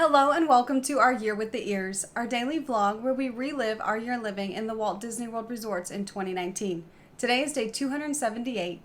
Hello and welcome to our Year with the Ears, our daily vlog where we relive our year living in the Walt Disney World resorts in 2019. Today is day 278.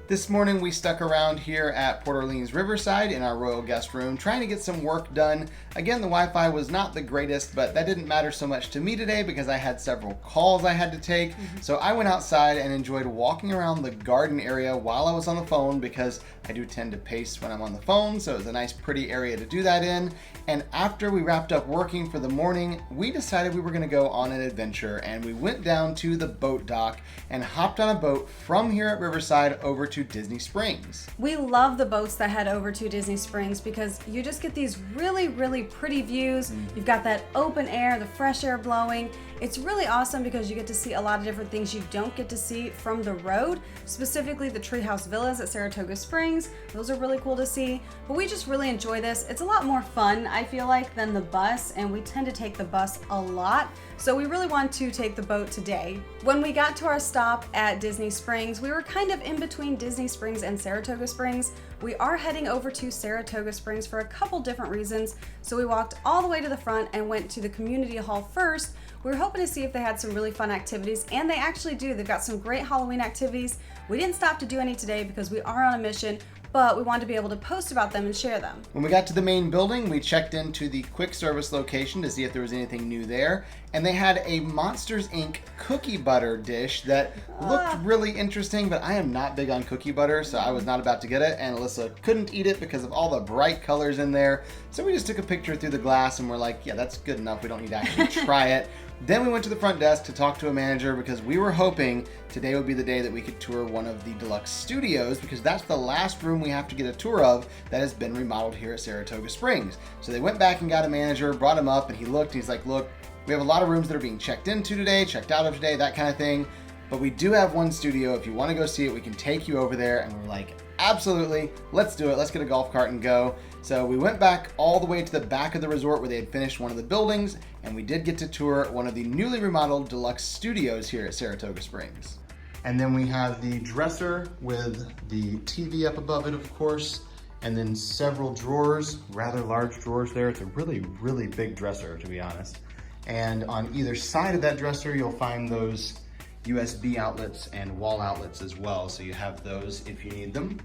This morning we stuck around here at Port Orleans Riverside in our royal guest room trying to get some work done. Again, the Wi-Fi was not the greatest, but that didn't matter so much to me today because I had several calls I had to take. So I went outside and enjoyed walking around the garden area while I was on the phone because I do tend to pace when I'm on the phone, so it was a nice pretty area to do that in. And after we wrapped up working for the morning, we decided we were going to go on an adventure, and we went down to the boat dock and hopped on a boat from here at Riverside over to Disney Springs. We love the boats that head over to Disney Springs because you just get these really pretty views. You've got that open air, the fresh air blowing. It's really awesome because you get to see a lot of different things you don't get to see from the road, specifically the treehouse villas at Saratoga Springs. Those are really cool to see, but we just really enjoy this. It's a lot more fun, I feel like, than the bus, and we tend to take the bus a lot, so we really want to take the boat today. When we got to our stop at Disney Springs, we were kind of in between Disney Springs and Saratoga Springs. We are heading over to Saratoga Springs for a couple different reasons, so we walked all the way to the front and went to the community hall first. We were hoping to see if they had some really fun activities, and they actually do. They've got some great Halloween activities. We didn't stop to do any today because we are on a mission, but we wanted to be able to post about them and share them. When we got to the main building, we checked into the quick service location to see if there was anything new there, and they had a Monsters Inc. cookie butter dish that looked really interesting, but I am not big on cookie butter, so I was not about to get it, and Alyssa couldn't eat it because of all the bright colors in there, so we just took a picture through the glass and we're like, yeah, that's good enough, we don't need to actually try it. Then we went to the front desk to talk to a manager because we were hoping today would be the day that we could tour one of the deluxe studios, because that's the last room we have to get a tour of that has been remodeled here at Saratoga Springs. So they went back and got a manager, brought him up, and he looked, he's like, look, we have a lot of rooms that are being checked into today, checked out of today, that kind of thing. But we do have one studio. If you want to go see it, we can take you over there. And we're like, absolutely, let's do it. Let's get a golf cart and go. So we went back all the way to the back of the resort where they had finished one of the buildings, and we did get to tour one of the newly remodeled deluxe studios here at Saratoga Springs. And then we have the dresser with the TV up above it, of course, and then several drawers, rather large drawers there. It's a really big dresser, to be honest. And on either side of that dresser, you'll find those USB outlets and wall outlets as well. So you have those if you need them.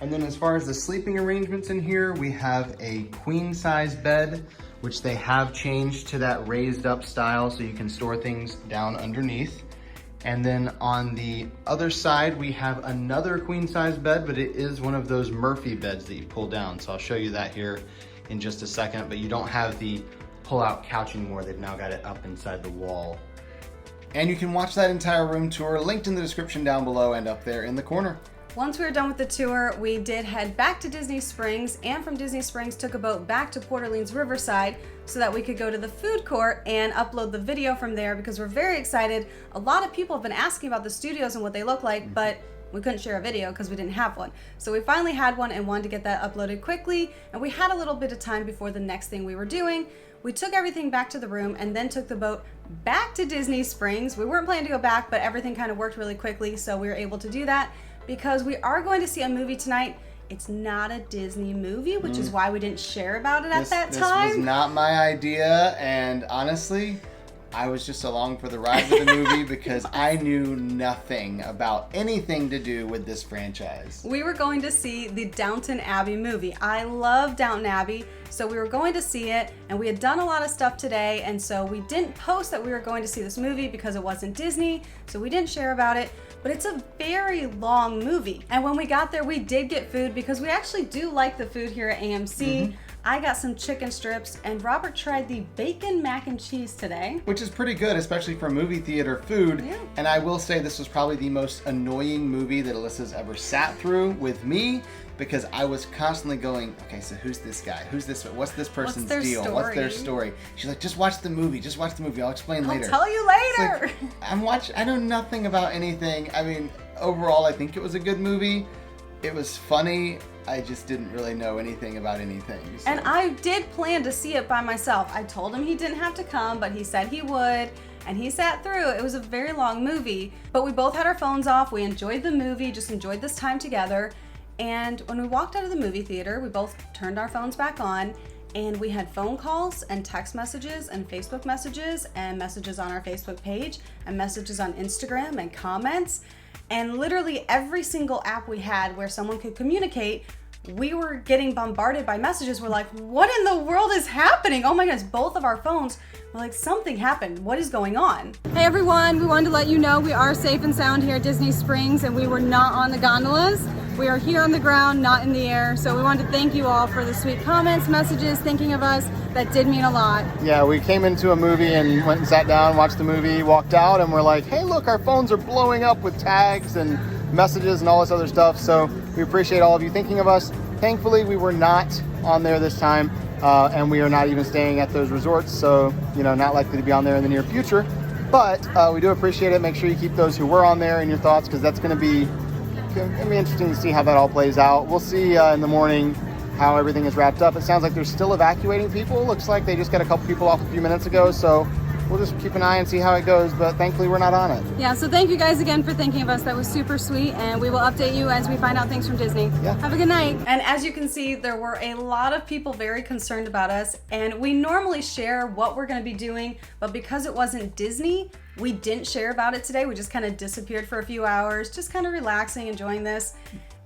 And then as far as the sleeping arrangements in here, we have a queen size bed, which they have changed to that raised up style so you can store things down underneath. And then on the other side, we have another queen size bed, but it is one of those Murphy beds that you pull down. So I'll show you that here in just a second, but you don't have the pull out couch anymore. They've now got it up inside the wall. And you can watch that entire room tour linked in the description down below and up there in the corner. Once we were done with the tour, we did head back to Disney Springs, and from Disney Springs took a boat back to Port Orleans Riverside so that we could go to the food court and upload the video from there because we're very excited. A lot of people have been asking about the studios and what they look like, but we couldn't share a video because we didn't have one. So we finally had one and wanted to get that uploaded quickly, and we had a little bit of time before the next thing we were doing. We took everything back to the room and then took the boat back to Disney Springs. We weren't planning to go back, but everything kind of worked really quickly, so we were able to do that because we are going to see a movie tonight. It's not a Disney movie, which is why we didn't share about it at that time. This was not my idea, and honestly, I was just along for the ride with the movie because I knew nothing about anything to do with this franchise. We were going to see the Downton Abbey movie. I love Downton Abbey, so we were going to see it, and we had done a lot of stuff today, and so we didn't post that we were going to see this movie because it wasn't Disney, so we didn't share about it. But it's a very long movie. And when we got there, we did get food because we actually do like the food here at AMC. I got some chicken strips, and Robert tried the bacon mac and cheese today. Which is pretty good, especially for movie theater food. Yeah. And I will say this was probably the most annoying movie that Alyssa's ever sat through with me, because I was constantly going, okay, so who's this guy? Who's this? What's this person's deal? Story? What's their story? She's like, just watch the movie. Just watch the movie. I'll explain later. I'll tell you later. It's like, I know nothing about anything. I mean, overall, I think it was a good movie. It was funny. I just didn't really know anything about anything. So. And I did plan to see it by myself. I told him he didn't have to come, but he said he would. and he sat through. It was a very long movie, but we both had our phones off. We enjoyed the movie, just enjoyed this time together. And when we walked out of the movie theater, we both turned our phones back on, and we had phone calls and text messages and Facebook messages and messages on our Facebook page and messages on Instagram and comments. And literally every single app we had where someone could communicate, we were getting bombarded by messages. We're like, what in the world is happening? Oh my goodness, both of our phones were like, something happened. What is going on? Hey everyone, we wanted to let you know we are safe and sound here at Disney Springs, and we were not on the gondolas. We are here on the ground, not in the air. So we wanted to thank you all for the sweet comments, messages, thinking of us. That did mean a lot. Yeah, we came into a movie and went and sat down, watched the movie, walked out, and we're like, hey, look, our phones are blowing up with tags and messages and all this other stuff. So we appreciate all of you thinking of us. Thankfully, we were not on there this time, and we are not even staying at those resorts. So, not likely to be on there in the near future. But we do appreciate it. Make sure you keep those who were on there in your thoughts, because that's going to be interesting to see how that all plays out. We'll see in the morning how everything is wrapped up. It sounds like they're still evacuating people. Looks like they just got a couple people off a few minutes ago. So we'll just keep an eye and see how it goes. But thankfully, we're not on it. Yeah, so thank you guys again for thinking of us. That was super sweet. And we will update you as we find out things from Disney. Yeah. Have a good night. And as you can see, there were a lot of people very concerned about us. And we normally share what we're going to be doing. But because it wasn't Disney, we didn't share about it today. We just kind of disappeared for a few hours, just kind of relaxing, enjoying this,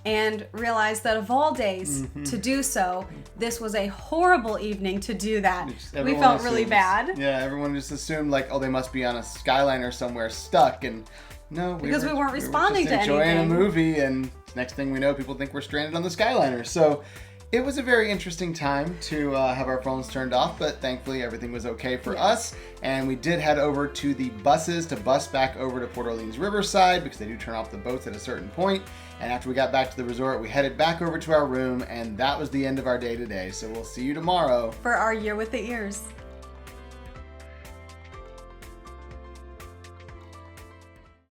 and realized that of all days to do so, this was a horrible evening to do that. We felt really bad. Yeah, everyone just assumed like, oh, they must be on a Skyliner somewhere stuck, and no, because we weren't responding to anything. Enjoying a movie, and next thing we know, people think we're stranded on the Skyliner. So it was a very interesting time to have our phones turned off, but thankfully everything was okay for us. And we did head over to the buses to bus back over to Port Orleans Riverside, because they do turn off the boats at a certain point. And after we got back to the resort, we headed back over to our room, and that was the end of our day today. So we'll see you tomorrow for our Year with the Ears.